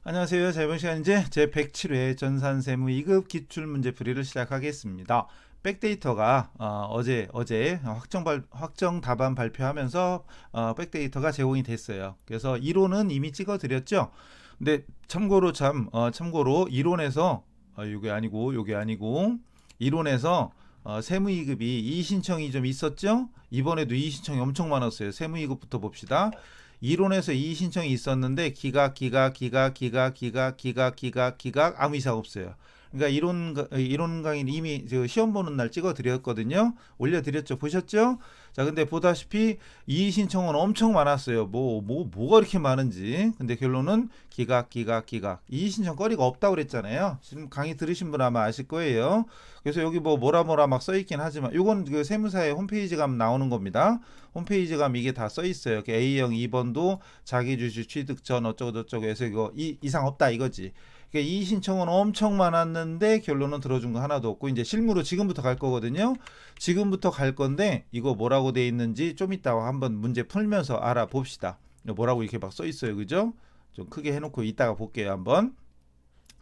안녕하세요. 자, 이번 시간 이제 제 107회 전산세무 2급 기출문제풀이를 시작하겠습니다. 백데이터가 어제 확정 답안 발표하면서 백데이터가 제공이 됐어요. 그래서 이론은 이미 찍어 드렸죠. 근데 참고로 이론에서 요게 아니고 이론에서 세무 2급이 이의 신청이 좀 있었죠. 이번에도 이의 신청이 엄청 많았어요. 세무 2급부터 봅시다. 이론에서 이의 신청이 있었는데 기각 아무 이상 없어요. 그러니까 이론 강의는 이미 시험 보는 날 찍어 드렸거든요. 올려 드렸죠. 보셨죠? 자, 근데 보다시피 이의 신청은 엄청 많았어요. 뭐가 이렇게 많은지. 근데 결론은 기각. 이의 신청 거리가 없다고 그랬잖아요. 지금 강의 들으신 분 아마 아실 거예요. 그래서 여기 뭐라 막 써 있긴 하지만 이건 그 세무사의 홈페이지 가면 나오는 겁니다. 홈페이지 가면 이게 다 써 있어요. A형 2번도 자기 주식 취득 전 어쩌고저쩌고 해서 이거 이상 없다 이거지. 그러니까 이 신청은 엄청 많았는데 결론은 들어준 거 하나도 없고 이제 실무로 지금부터 갈 거거든요. 지금부터 갈 건데 이거 뭐라고 돼 있는지 좀 이따가 한번 문제 풀면서 알아봅시다. 뭐라고 이렇게 막 써 있어요. 그죠? 좀 크게 해놓고 이따가 볼게요. 한번.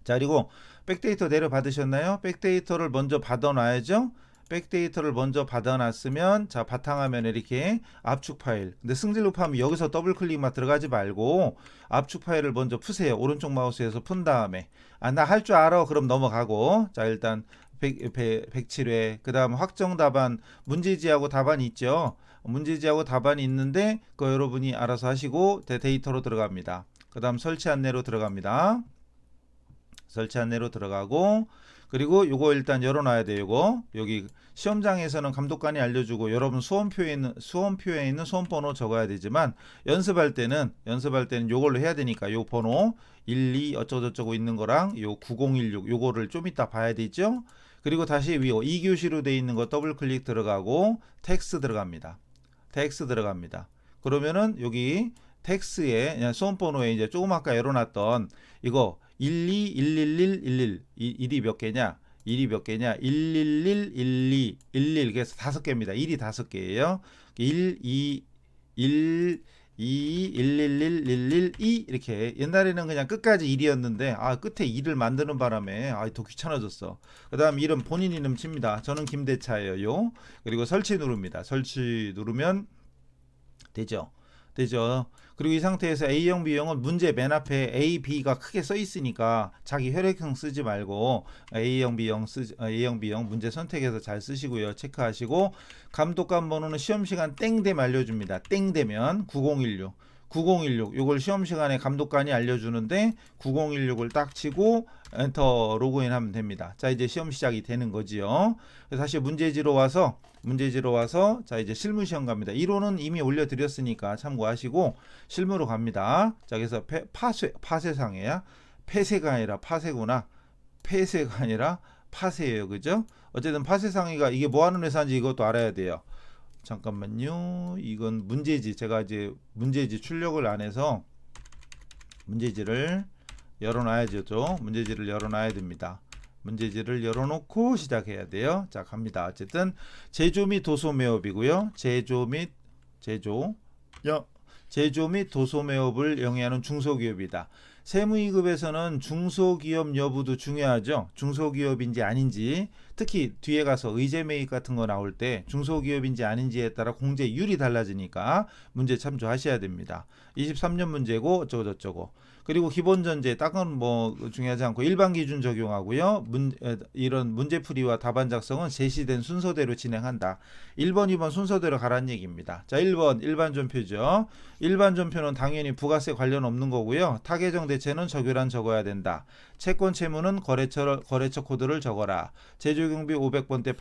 자, 그리고 백데이터 내려 받으셨나요? 백데이터를 먼저 받아놔야죠. 백데이터를 먼저 받아놨으면 자 바탕화면에 이렇게 압축 파일. 근데 승진루프하면 여기서 더블 클릭만 들어가지 말고 압축 파일을 먼저 푸세요. 오른쪽 마우스에서 푼 다음에 나 할 줄 알아. 그럼 넘어가고 자 일단 107회 그 다음 확정 답안 문제지하고 답안이 있죠. 문제지하고 답안이 있는데 그거 여러분이 알아서 하시고 데이터로 들어갑니다. 그 다음 설치 안내로 들어갑니다. 설치 안내로 들어가고 그리고 요거 일단 열어놔야 돼요. 요거 여기 시험장에서는 감독관이 알려주고 여러분 수험표에 있는 수험번호 적어야 되지만 연습할 때는 요걸로 해야 되니까 요 번호 1, 2 어쩌고저쩌고 있는 거랑 요 9016 요거를 좀 이따 봐야 되죠. 그리고 다시 위 2교시로 돼 있는 거 더블 클릭 들어가고 텍스트 들어갑니다. 그러면은 여기 텍스트에 수험번호에 이제 조금 아까 열어놨던 이거 12, 111, 1이 몇 개냐? 111, 12, 그래서 5개입니다. 1이 5개예요. 1, 2, 1, 2, 111, 2 이렇게 옛날에는 그냥 끝까지 1이었는데 끝에 2를 만드는 바람에 더 귀찮아졌어. 그다음 이름 본인 이름 칩니다. 저는 김대차예요. 그리고 설치 누릅니다. 설치 누르면 되죠. 그리고 이 상태에서 A형, B형은 문제 맨 앞에 A, B가 크게 써 있으니까 자기 혈액형 쓰지 말고 A형, B형 문제 선택해서 잘 쓰시고요. 체크하시고 감독관 번호는 시험 시간 땡 되면 알려줍니다. 땡 되면 9016 요걸 시험 시간에 감독관이 알려주는데 9016을 딱 치고 엔터 로그인 하면 됩니다. 자 이제 시험 시작이 되는 거지요. 그래서 다시 문제지로 와서 자 이제 실무 시험 갑니다. 이론은 이미 올려드렸으니까 참고하시고 실무로 갑니다. 자 그래서 파쇄상해야 폐쇄가 아니라 파쇄구나. 폐쇄가 아니라 파쇄예요. 그죠? 어쨌든 파쇄상해가 이게 뭐하는 회사인지 이것도 알아야 돼요. 잠깐만요. 이건 문제지. 제가 이제 문제지 출력을 안 해서 문제지를 열어놔야죠. 문제지를 열어놔야 됩니다. 문제지를 열어놓고 시작해야 돼요. 자 갑니다. 어쨌든 제조 및 도소 매업이고요. 제조 및 도소 매업을 영위하는 중소기업이다. 세무2급에서는 중소기업 여부도 중요하죠. 중소기업인지 아닌지 특히 뒤에 가서 의제매입 같은 거 나올 때 중소기업인지 아닌지에 따라 공제율이 달라지니까 문제 참조하셔야 됩니다. 23년 문제고 어쩌고저쩌고 그리고 기본전제 딱은 뭐 중요하지 않고 일반 기준 적용하고요. 이런 문제풀이와 답안 작성은 제시된 순서대로 진행한다. 1번, 2번 순서대로 가라는 얘기입니다. 자 1번 일반 전표죠. 일반 전표는 당연히 부가세 관련 없는 거고요. 타계정 대체는 적요란 적어야 된다. 채권 채무는 거래처 코드를 적어라. 제조경비 500번대,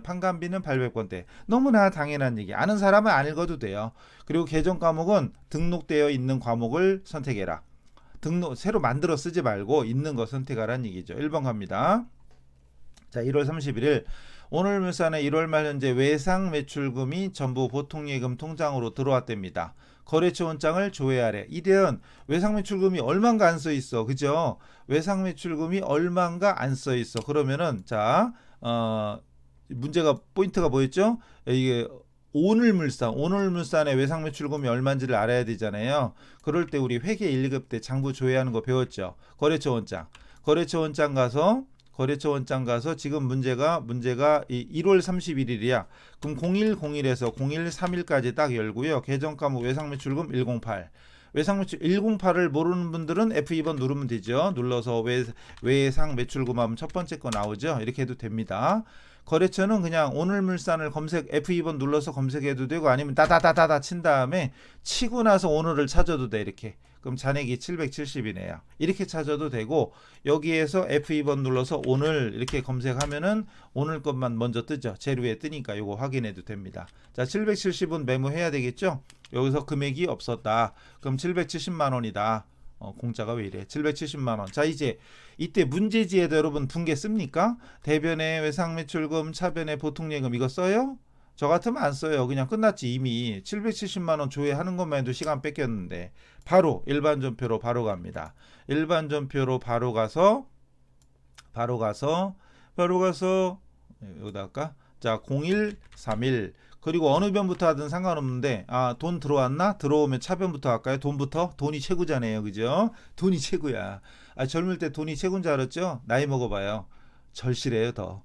판관비는 800번대. 너무나 당연한 얘기. 아는 사람은 안 읽어도 돼요. 그리고 계정 과목은 등록되어 있는 과목을 선택해라. 새로 만들어 쓰지 말고 있는 거 선택하라는 얘기죠. 1번 갑니다. 자 1월 31일 오늘 물산의 1월 말 현재 외상 매출금이 전부 보통예금 통장으로 들어왔답니다. 거래처 원장을 조회하래. 이대은 외상 매출금이 얼마인가 안 써 있어. 그죠? 외상 매출금이 얼마인가 안 써 있어. 그러면은 자 문제가 포인트가 뭐였죠? 이게 오늘물산의 외상매출금이 얼마인지를 알아야 되잖아요. 그럴 때 우리 회계 1급 때 장부 조회하는 거 배웠죠. 거래처 원장 가서 지금 문제가 1월 31일이야. 그럼 0101에서 0131까지 딱 열고요. 계정 과목 외상매출금 108. 외상매출 108을 모르는 분들은 F2번 누르면 되죠. 눌러서 외상매출금 하면 첫 번째 거 나오죠. 이렇게 해도 됩니다. 거래처는 그냥 오늘물산을 검색 F2번 눌러서 검색해도 되고 아니면 다다다다다 친 다음에 치고 나서 오늘을 찾아도 돼. 이렇게. 그럼 잔액이 770이네요. 이렇게 찾아도 되고 여기에서 F2번 눌러서 오늘 이렇게 검색하면은 오늘 것만 먼저 뜨죠. 제로에 뜨니까 이거 확인해도 됩니다. 자, 770은 메모해야 되겠죠? 여기서 금액이 없었다. 그럼 770만 원이다. 공짜가 왜 이래? 770만 원. 자, 이제 이때 문제지에도 여러분 분계 씁니까? 대변에 외상매출금, 차변에 보통예금 이거 써요? 저 같으면 안 써요. 그냥 끝났지. 이미 770만 원 조회하는 것만 해도 시간 뺏겼는데 바로 일반 전표로 바로 갑니다. 일반 전표로 바로 가서 여기다 할까? 자, 0131 그리고 어느 변부터 하든 상관없는데 돈 들어왔나? 들어오면 차변부터 할까요? 돈이 최고잖아요. 그죠? 돈이 최고야. 젊을 때 돈이 최고인 줄 알았죠? 나이 먹어봐요. 절실해요. 더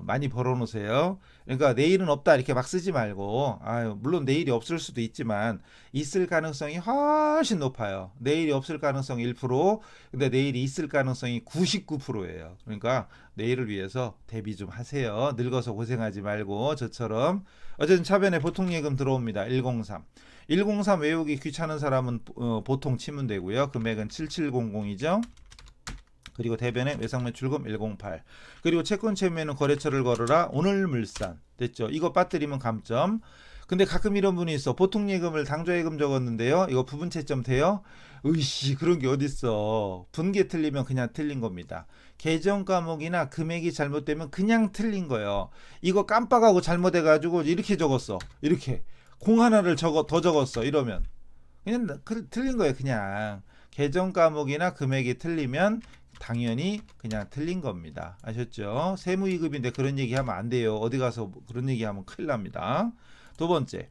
많이 벌어놓으세요. 그러니까 내일은 없다 이렇게 막 쓰지 말고 물론 내일이 없을 수도 있지만 있을 가능성이 훨씬 높아요. 내일이 없을 가능성 1%, 근데 내일이 있을 가능성이 99%예요. 그러니까 내일을 위해서 대비 좀 하세요. 늙어서 고생하지 말고 저처럼. 어쨌든 차변에 보통예금 들어옵니다. 103 외우기 귀찮은 사람은 보통 치면 되고요. 금액은 7700이죠. 그리고 대변에 외상매출금 108. 그리고 채권 채무에는 거래처를 걸어라. 오늘물산. 됐죠? 이거 빠뜨리면 감점. 근데 가끔 이런 분이 있어. 보통예금을 당좌예금 적었는데요. 이거 부분채점 돼요? 으이씨 그런 게 어딨어. 분계 틀리면 그냥 틀린 겁니다. 계정 과목이나 금액이 잘못되면 그냥 틀린 거예요. 이거 깜빡하고 잘못해가지고 이렇게 적었어. 이렇게 공 하나를 더 적었어. 이러면 그냥 틀린 거예요. 그냥 계정 과목이나 금액이 틀리면 당연히 그냥 틀린 겁니다. 아셨죠? 세무이급인데 그런 얘기하면 안 돼요. 어디 가서 그런 얘기하면 큰일 납니다. 두 번째,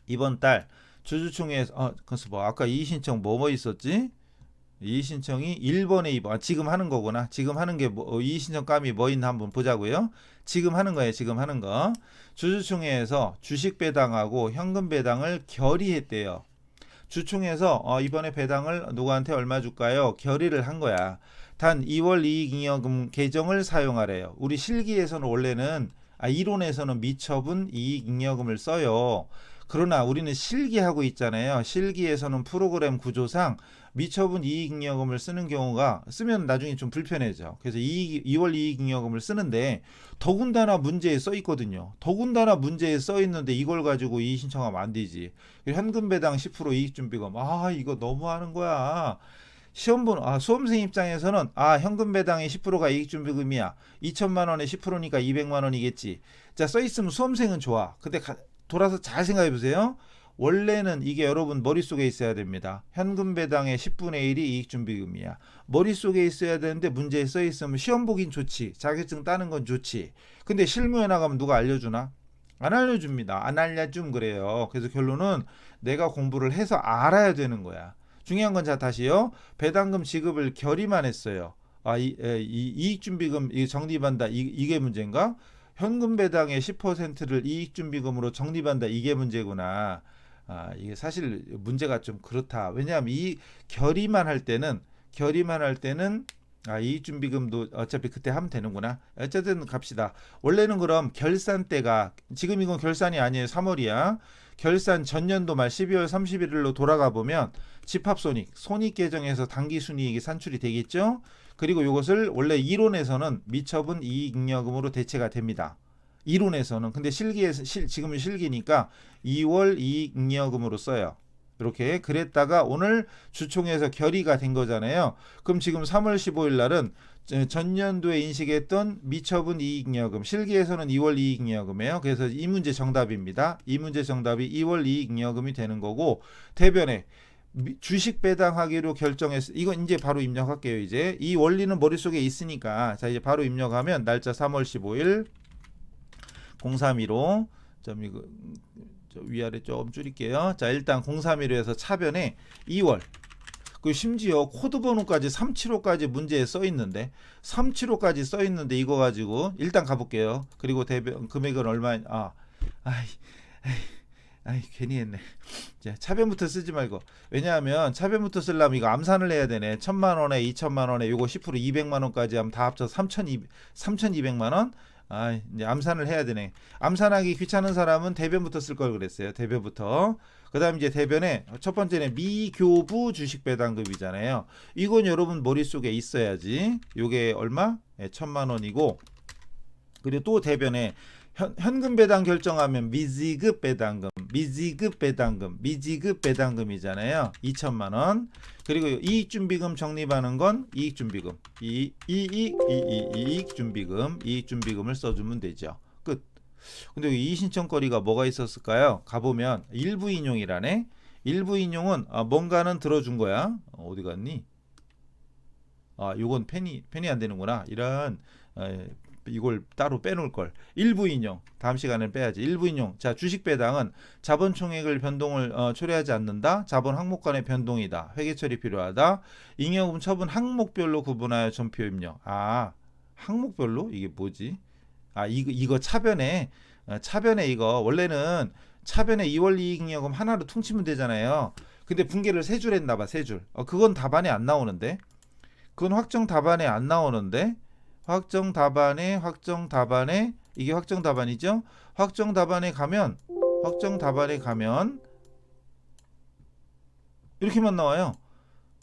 이번 달 주주총회에서 그래서 아까 이의신청 뭐 있었지? 이의신청이 1번에 2번 지금 하는 거구나. 지금 하는 게 이의신청 감이 뭐 있나 한번 보자고요. 지금 하는 거예요. 지금 하는 거. 주주총회에서 주식 배당하고 현금 배당을 결의했대요. 주총에서 이번에 배당을 누구한테 얼마 줄까요? 결의를 한 거야. 단 2월 이익잉여금 계정을 사용하래요. 우리 실기에서는 원래는 이론에서는 미처분 이익잉여금을 써요. 그러나 우리는 실기하고 있잖아요. 실기에서는 프로그램 구조상 미처분 이익잉여금을 쓰는 경우가 쓰면 나중에 좀 불편해져. 그래서 2월 이익잉여금을 쓰는데 더군다나 문제에 써 있거든요. 더군다나 문제에 써 있는데 이걸 가지고 이의 신청하면 안 되지. 현금 배당 10% 이익준비금. 이거 너무하는 거야. 시험 보는 수험생 입장에서는 현금 배당의 10%가 이익준비금이야. 2천만 원에 10%니까 200만 원이겠지. 자, 써 있으면 수험생은 좋아. 근데 돌아서 잘 생각해 보세요. 원래는 이게 여러분 머릿속에 있어야 됩니다. 현금 배당의 10분의 1이 이익준비금이야. 머릿속에 있어야 되는데 문제에 써 있으면 시험 보긴 좋지. 자격증 따는 건 좋지. 근데 실무에 나가면 누가 알려주나? 안 알려줍니다. 안 알려줌 그래요. 그래서 결론은 내가 공부를 해서 알아야 되는 거야. 중요한 건 다시요. 배당금 지급을 결의만 했어요. 이익준비금 적립한다. 이게 문제인가? 현금 배당의 10%를 이익준비금으로 적립한다. 이게 문제구나. 이게 사실 문제가 좀 그렇다. 왜냐하면 이 결의만 할 때는 이익준비금도 어차피 그때 하면 되는구나. 어쨌든 갑시다. 원래는 그럼 결산 때가 지금 이건 결산이 아니에요. 3월이야. 결산 전년도 말 12월 31일로 돌아가 보면 집합손익 계정에서 당기순이익이 산출이 되겠죠. 그리고 이것을 원래 이론에서는 미처분 이익잉여금으로 대체가 됩니다. 이론에서는. 근데 지금은 실기니까 2월 이익잉여금으로 써요. 이렇게 그랬다가 오늘 주총에서 결의가 된 거잖아요. 그럼 지금 3월 15일 날은 전년도에 인식했던 미처분 이익잉여금, 실기에서는 2월 이익잉여금이에요. 그래서 이 문제 정답입니다. 이 문제 정답이 2월 이익잉여금이 되는 거고, 대변에 주식 배당하기로 결정했어. 이건 이제 바로 입력할게요. 이제 이 원리는 머릿속에 있으니까 자 이제 바로 입력하면 날짜 3월 15일 0315 점 이거 위아래 좀 줄일게요. 자, 일단 031호에서 차변에 2월. 그 심지어 코드 번호까지 375까지 문제에 써 있는데 375까지 써 있는데 이거 가지고 일단 가볼게요. 그리고 대변 금액은 얼마? 괜히 했네. 자, 차변부터 쓰지 말고. 왜냐하면 차변부터 쓰려면 이거 암산을 해야 되네. 1000만 원에 2천만 원에 요거 10% 200만 원까지 하면 다 합쳐 3200만 원. 이제 암산을 해야 되네. 암산하기 귀찮은 사람은 대변부터 쓸 걸 그랬어요. 대변부터. 그다음 이제 대변에 첫 번째는 미교부 주식 배당금이잖아요. 이건 여러분 머릿속에 있어야지. 요게 얼마? 1000만 원이고. 그리고 또 대변에 현금 배당 결정하면 미지급 배당금, 미지급 배당금이잖아요. 2천만 원. 그리고 이익준비금 적립하는 건 이익준비금, 이익준비금을 써주면 되죠. 끝. 근데 이 신청거리가 뭐가 있었을까요? 가보면 일부 인용이라네. 일부 인용은 뭔가는 들어준 거야. 어디 갔니? 요건 펜이 안 되는구나. 이런 이걸 따로 빼놓을 걸. 일부 인용 다음 시간에 빼야지. 일부 인용. 자, 주식 배당은 자본 총액을 변동을 초래하지 않는다. 자본 항목 간의 변동이다. 회계 처리 필요하다. 잉여금 처분 항목별로 구분하여 전표 입력. 항목별로 이게 뭐지? 이거 차변에 이거 원래는 차변에 2월 이익잉여금 하나로 퉁치면 되잖아요. 근데 분개를 세 줄 했나 봐. 세 줄. 그건 답안에 안 나오는데. 그건 확정 답안에 안 나오는데. 확정 답안에 이게 확정 답안이죠. 확정 답안에 가면 이렇게만 나와요.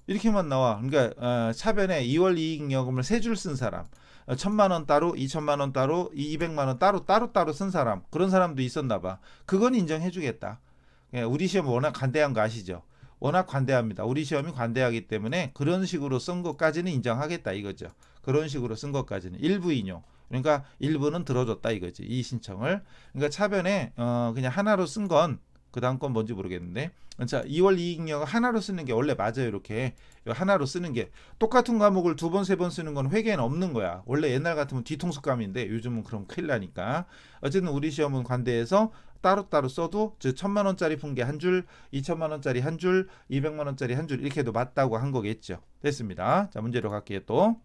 이렇게만 나와. 그러니까 차변에 2월 이익잉여금을 세 줄 쓴 사람, 1000만 원 따로, 2천만 원 따로, 200만 원 따로 쓴 사람, 그런 사람도 있었나 봐. 그건 인정해주겠다. 우리 시험 워낙 관대한 거 아시죠? 워낙 관대합니다. 우리 시험이 관대하기 때문에 그런 식으로 쓴 것까지는 인정하겠다 이거죠. 그런 식으로 쓴 것까지는 일부 인용. 그러니까 일부는 들어줬다 이거지. 이 신청을. 그러니까 차변에 그냥 하나로 쓴 건 그 다음 건 뭔지 모르겠는데. 자, 2월 이익잉여금 하나로 쓰는 게 원래 맞아요. 이렇게 하나로 쓰는 게 똑같은 과목을 두 번, 세 번 쓰는 건 회계에는 없는 거야. 원래 옛날 같으면 뒤통수감인데 요즘은 그럼 큰일 나니까. 어쨌든 우리 시험은 관대해서 따로따로 써도 즉 1000만 원짜리 분개 한 줄, 2천만 원짜리 한 줄, 200만 원짜리 한 줄 이렇게 해도 맞다고 한 거겠죠. 됐습니다. 자, 문제로 갈게요. 또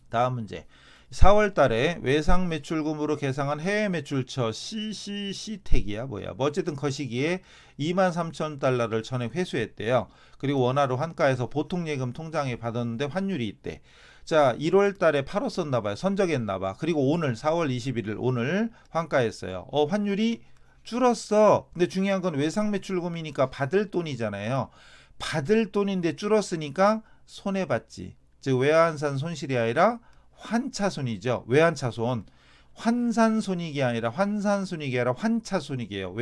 다음 문제. 4월 달에 외상 매출금으로 계상한 해외 매출처 CCC택이야 뭐야. 어쨌든 거시기에 23,000달러를 전액 회수했대요. 그리고 원화로 환가해서 보통 예금 통장에 받았는데 환율이 있대. 자, 1월 달에 팔았었나 봐요. 선적했나 봐. 그리고 오늘 4월 21일 오늘 환가했어요. 환율이 줄었어. 근데 중요한 건 외상 매출금이니까 받을 돈이잖아요. 받을 돈인데 줄었으니까 손해봤지. 즉 외환산 손실이 아니라 환차손이죠. 외환차손. 환산손익이 아니라 환산손익이 아니라 환차손익이에요.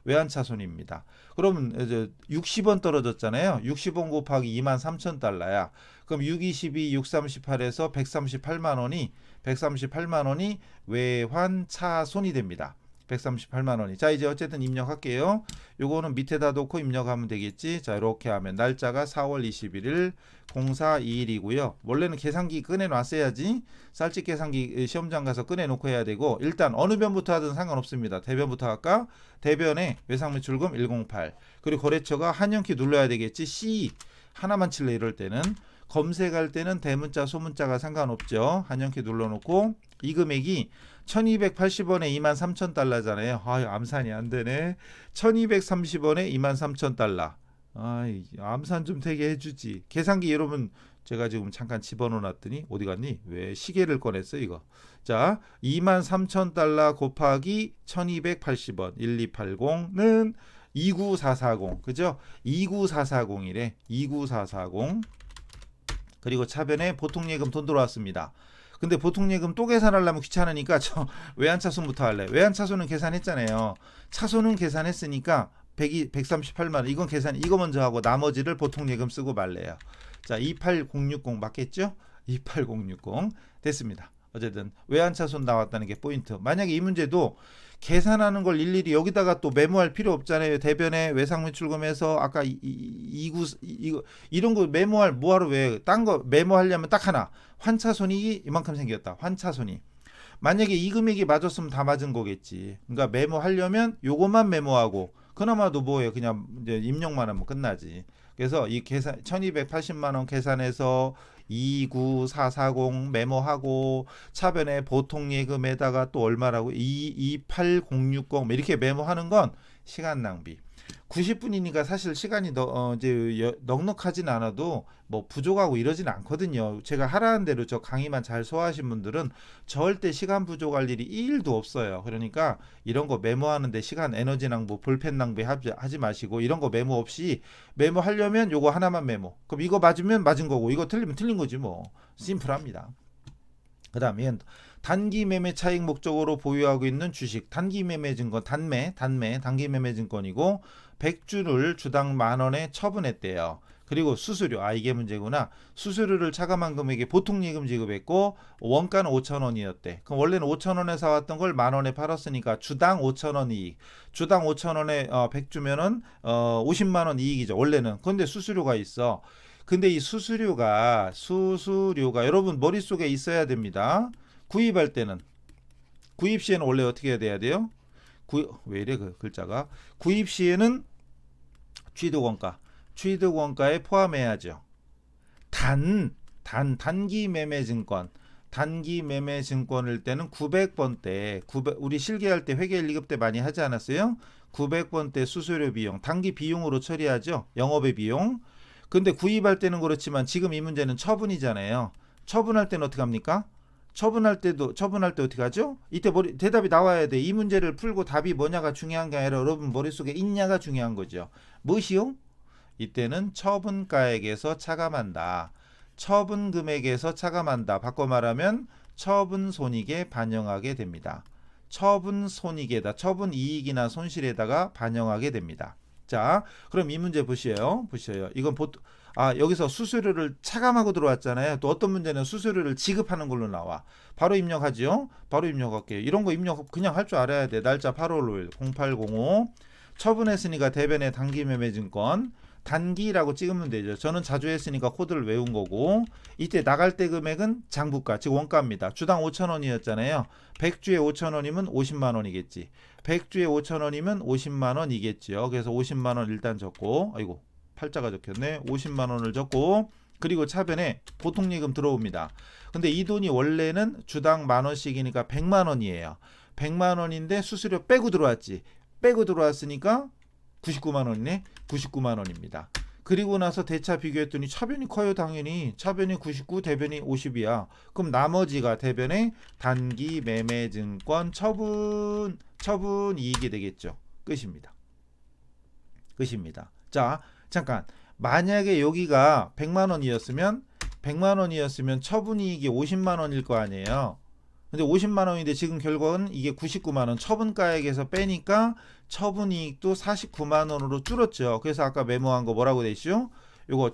외환차손입니다. 그러면 이제 60원 떨어졌잖아요. 60원 곱하기 23,000달러야. 그럼 622, 638에서 138만 원이 외환차손이 됩니다. 138만 원이. 자, 이제 어쨌든 입력할게요. 요거는 밑에다 놓고 입력하면 되겠지. 자, 이렇게 하면 날짜가 4월 21일 0421이고요. 원래는 계산기 꺼내놨어야지. 쌀집 계산기 시험장 가서 꺼내놓고 해야 되고, 일단 어느 변부터 하든 상관없습니다. 대변부터 할까? 대변에 외상매출금 108. 그리고 거래처가 한영키 눌러야 되겠지. C 하나만 칠래 이럴 때는. 검색할 때는 대문자 소문자가 상관없죠. 한영키 눌러놓고 이 금액이 1280원에 23,000달러잖아요. 암산이 안 되네. 1230원에 23,000달러. 암산 좀 되게 해주지. 계산기 여러분 제가 지금 잠깐 집어넣어 놨더니 어디 갔니? 왜 시계를 꺼냈어 이거. 자, 23,000달러 곱하기 1280원 1280는 29440. 그죠? 29440이래. 29440. 그리고 차변에 보통예금 돈 들어왔습니다. 근데 보통예금 또 계산하려면 귀찮으니까 저 외환차손부터 할래. 외환차손은 계산했잖아요. 차손은 계산했으니까 138만 원. 이건 계산 이거 먼저 하고 나머지를 보통예금 쓰고 말래요. 자, 28060 맞겠죠? 28060 됐습니다. 어쨌든 외환차손 나왔다는 게 포인트. 만약에 이 문제도 계산하는 걸 일일이 여기다가 또 메모할 필요 없잖아요. 대변에 외상매출금에서 아까 이거 이런 거 메모할 뭐하러 왜 딴 거 메모하려면 딱 하나. 환차손이 이만큼 생겼다. 환차손이 만약에 이 금액이 맞았으면 다 맞은 거겠지. 그러니까 메모하려면 요것만 메모하고 그나마도 뭐예요? 그냥 이제 입력만 하면 끝나지. 그래서 이 계산 1280만 원 계산해서 29440 메모하고 차변에 보통 예금에다가 또 얼마라고 28060 이렇게 메모하는 건 시간 낭비. 90분이니까 사실 시간이 이제 넉넉하진 않아도 뭐 부족하고 이러진 않거든요. 제가 하라는 대로 저 강의만 잘 소화하신 분들은 절대 시간 부족할 일이 1도 없어요. 그러니까 이런 거 메모하는데 시간, 에너지 낭비, 볼펜 낭비 하지 마시고 이런 거 메모 없이 메모하려면 요거 하나만 메모. 그럼 이거 맞으면 맞은 거고 이거 틀리면 틀린 거지 뭐. 심플합니다. 그 다음에 단기 매매 차익 목적으로 보유하고 있는 주식 단기 매매 증권 단기 매매 증권이고 100주를 주당 만원에 처분했대요. 그리고 수수료 이게 문제구나. 수수료를 차감한 금액에 보통 예금 지급했고 원가는 5,000원이었대. 그럼 원래는 5,000원에 사왔던 걸 만원에 팔았으니까 주당 5,000원 이익. 주당 5,000원에 100주면은 50만원 이익이죠. 원래는. 근데 수수료가 있어. 근데 이 수수료가 여러분 머릿속에 있어야 됩니다. 구입할 때는 구입 시에는 원래 어떻게 해야 돼요? 왜 이래 그 글자가 구입 시에는 취득원가에 포함해야죠. 단기 매매 증권일 때는 900번대 우리 실기할 때 회계 1, 2급 때 많이 하지 않았어요? 900번대 수수료 비용 단기 비용으로 처리하죠. 영업의 비용. 근데 구입할 때는 그렇지만 지금 이 문제는 처분이잖아요. 처분할 때는 어떻게 합니까? 처분할 때 어떻게 하죠? 이때 대답이 나와야 돼. 이 문제를 풀고 답이 뭐냐가 중요한 게 아니라 여러분 머릿속에 있냐가 중요한 거죠. 무엇이요? 이때는 처분가액에서 차감한다. 처분 금액에서 차감한다. 바꿔 말하면 처분 손익에 반영하게 됩니다. 처분 손익에다 처분 이익이나 손실에다가 반영하게 됩니다. 자, 그럼 이 문제 보셔요. 이건 여기서 수수료를 차감하고 들어왔잖아요. 또 어떤 문제는 수수료를 지급하는 걸로 나와. 바로 입력하죠. 바로 입력할게요. 이런 거 입력 그냥 할 줄 알아야 돼. 날짜 8월 5일 0805 처분했으니까 대변의 단기 매매 증권 단기라고 찍으면 되죠. 저는 자주 했으니까 코드를 외운 거고 이때 나갈 때 금액은 장부가 즉 원가입니다. 주당 5,000원이었잖아요. 100주에 5,000원이면 50만 원이겠지. 100주에 5,000원이면 50만 원이겠죠. 그래서 50만 원 일단 적고 아이고 팔자가 적혔네. 50만 원을 적고 그리고 차변에 보통 예금 들어옵니다. 근데 이 돈이 원래는 주당 만 원씩이니까 100만 원이에요. 100만 원인데 수수료 빼고 들어왔지. 빼고 들어왔으니까 99만 원이네. 99만 원입니다. 그리고 나서 대차 비교했더니 차변이 커요. 당연히 차변이 99 대변이 50이야. 그럼 나머지가 대변의 단기 매매 증권 처분 이익이 되겠죠. 끝입니다. 자 잠깐 만약에 여기가 100만 원이었으면 처분 이익이 50만 원일 거 아니에요. 근데 50만 원인데 지금 결과는 이게 99만 원 처분가액에서 빼니까 처분이익도 49만 원으로 줄었죠. 그래서 아까 메모한 거 뭐라고 돼 있죠? 요거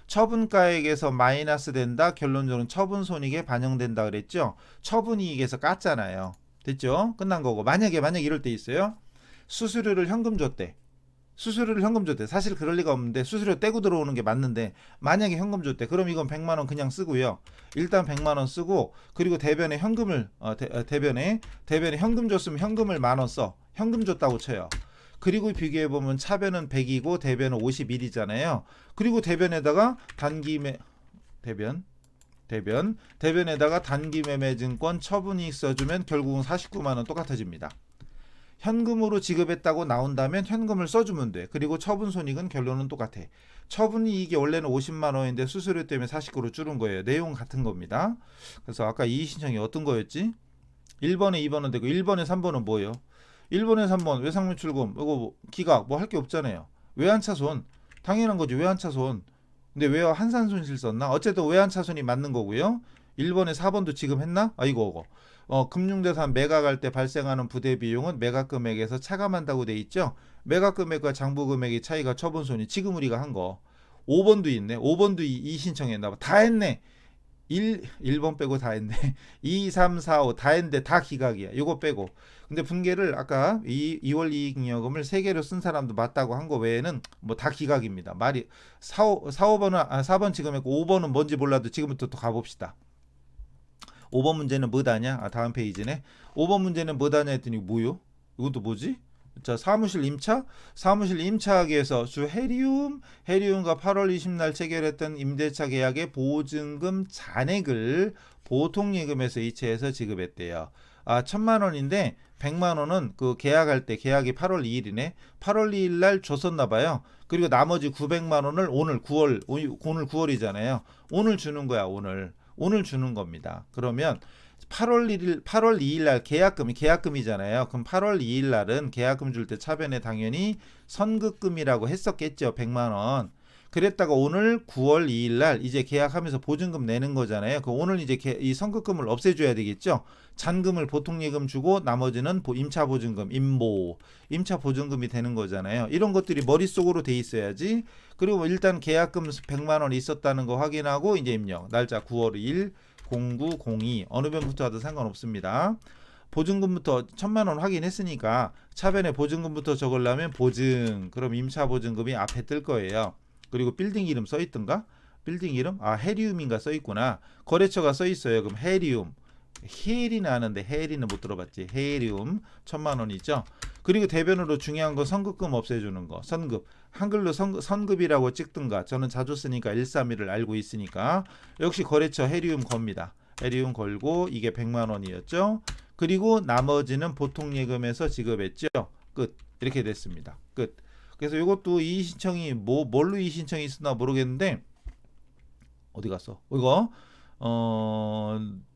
처분가액에서 마이너스 된다. 결론적으로 처분 손익에 반영된다 그랬죠. 처분이익에서 깠잖아요. 됐죠? 끝난 거고. 만약에 이럴 때 있어요. 수수료를 현금 줬대. 사실 그럴 리가 없는데 수수료 떼고 들어오는 게 맞는데 만약에 현금 줬대. 그럼 이건 100만 원 그냥 쓰고요. 일단 100만 원 쓰고 그리고 대변에 현금을 대변에 현금 줬으면 현금을 만 원 써. 현금 줬다고 쳐요. 그리고 비교해 보면 차변은 100이고 대변은 51이잖아요. 그리고 대변에다가 대변에다가 단기 매매 증권 처분이익 써주면 결국은 49만 원 똑같아집니다. 현금으로 지급했다고 나온다면 현금을 써주면 돼. 그리고 처분 손익은 결론은 똑같아. 처분이익이 원래는 50만 원인데 수수료 때문에 49로 줄은 거예요. 내용 같은 겁니다. 그래서 아까 이의 신청이 어떤 거였지? 1번에 2번은 되고 1번에 3번은 뭐예요? 1번에 3번 외상물출금 이거 기각 뭐 할 게 없잖아요. 외환차손 당연한 거지. 외환차손 근데 왜 한산손실 썼나? 어쨌든 외환차손이 맞는 거고요. 1번에 4번도 지금 했나? 이거 금융자산 매각할 때 발생하는 부대 비용은 매각 금액에서 차감한다고 돼 있죠. 매각 금액과 장부 금액의 차이가 처분손이 지금 우리가 한 거. 5번도 있네. 5번도 이 신청했나 봐. 다 했네. 1번 빼고 다 했네. 2, 3, 4, 5 다 했는데 다 기각이야. 이거 빼고. 근데 분계를 아까 2월 이익잉여금을 3개로 쓴 사람도 맞다고 한 거 외에는 뭐 다 기각입니다. 말이 4, 5번은 4번 지금 했고 5번은 뭔지 몰라도 지금부터 또 가봅시다. 5번 문제는 뭐다냐? 아, 다음 페이지네. 5번 문제는 뭐다냐 했더니 뭐요? 이건 또 뭐지? 자, 사무실 임차? 사무실 임차하기에서 주 해리움과 8월 20날 체결했던 임대차 계약의 보증금 잔액을 보통예금에서 이체해서 지급했대요. 아, 1,000만 원인데 100만 원은 그 계약할 때 계약이 8월 2일이네. 8월 2일 날 줬었나 봐요. 그리고 나머지 900만 원을 오늘 9월이잖아요. 오늘 주는 거야, 오늘. 오늘 주는 겁니다. 그러면 8월 2일 날 계약금이잖아요. 그럼 8월 2일 날은 계약금 줄 때 차변에 당연히 선급금이라고 했었겠죠. 100만 원. 그랬다가 오늘 9월 2일 날 이제 계약하면서 보증금 내는 거잖아요. 그 오늘 이제 이 선급금을 없애줘야 되겠죠. 잔금을 보통예금 주고 나머지는 임차 보증금, 임차 보증금이 되는 거잖아요. 이런 것들이 머릿속으로 돼 있어야지. 그리고 일단 계약금 100만 원 있었다는 거 확인하고 이제 입력. 날짜 9월 2일 0902 어느 변부터 하도 상관없습니다. 보증금부터 1,000만 원 확인했으니까 차변에 보증금부터 적으려면 보증, 그럼 임차 보증금이 앞에 뜰 거예요. 그리고 빌딩 이름 써 있던가? 빌딩 이름? 아, 해리움인가 써 있구나. 거래처가 써 있어요. 그럼 해리움. 헤리는 아는데 해리는 못 들어봤지. 해리움 1,000만 원이죠. 그리고 대변으로 중요한 건 선급금 없애주는 거. 선급. 한글로 선급이라고 찍든가. 저는 자주 쓰니까 131을 알고 있으니까. 역시 거래처 해리움 겁니다. 해리움 걸고 이게 100만 원이었죠. 그리고 나머지는 보통예금에서 지급했죠. 끝. 이렇게 됐습니다. 끝. 그래서 이것도 이의 신청이 뭘로 이의 신청이 있었나 모르겠는데 어디 갔어? 이거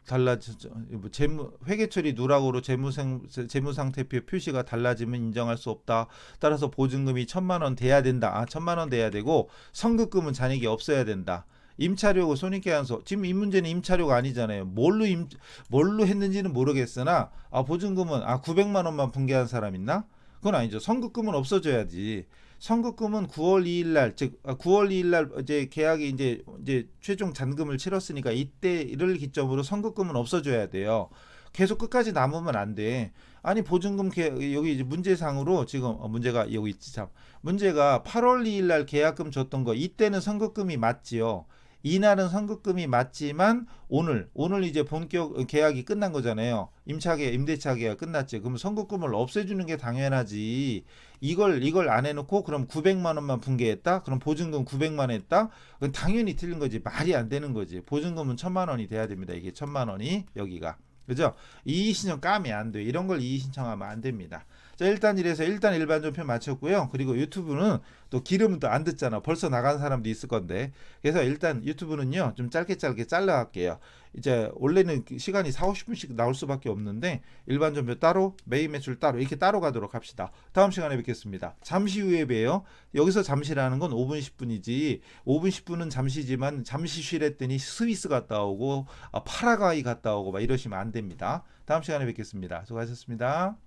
달라졌죠. 회계처리 누락으로 재무상태표 표시가 달라지면 인정할 수 없다. 따라서 보증금이 1,000만 원 돼야 된다. 아, 1,000만 원 돼야 되고 선급금은 잔액이 없어야 된다. 임차료고 손익계산서. 지금 이 문제는 임차료가 아니잖아요. 뭘로 했는지는 모르겠으나 보증금은 900만 원만 분개한 사람 있나? 그건 아니죠. 선급금은 없어져야지. 선급금은 9월 2일 날, 즉 9월 2일 날 이제 계약이 이제 최종 잔금을 치렀으니까 이때를 기점으로 선급금은 없어져야 돼요. 계속 끝까지 남으면 안 돼. 아니 보증금 여기 이제 문제상으로 지금 문제가 여기 있지 참. 문제가 8월 2일 날 계약금 줬던 거 이때는 선급금이 맞지요. 이날은 선급금이 맞지만 오늘 이제 본격 계약이 끝난 거잖아요. 임대차 계약 끝났지. 그럼 선급금을 없애주는 게 당연하지. 이걸 안 해놓고 그럼 900만 원만 분개했다? 그럼 보증금 900만 원 했다? 그건 당연히 틀린 거지. 말이 안 되는 거지. 보증금은 1,000만 원이 돼야 됩니다. 이게 1,000만 원이 여기가. 그죠? 이의신청 까면 안 돼. 이런 걸 이의신청하면 안 됩니다. 자, 일단 이래서 일단 일반 전표 마쳤고요. 그리고 유튜브는 또 기름은 또 안 듣잖아. 벌써 나간 사람도 있을 건데. 그래서 일단 유튜브는요. 좀 짧게 잘라 갈게요. 이제 원래는 시간이 40-50분씩 나올 수밖에 없는데 일반 전표 따로, 메인 매출 따로 이렇게 따로 가도록 합시다. 다음 시간에 뵙겠습니다. 잠시 후에 봬요. 여기서 잠시라는 건 5분 10분이지 5분 10분은 잠시지만 잠시 쉬랬더니 스위스 갔다 오고 파라과이 갔다 오고 막 이러시면 안 됩니다. 다음 시간에 뵙겠습니다. 수고하셨습니다.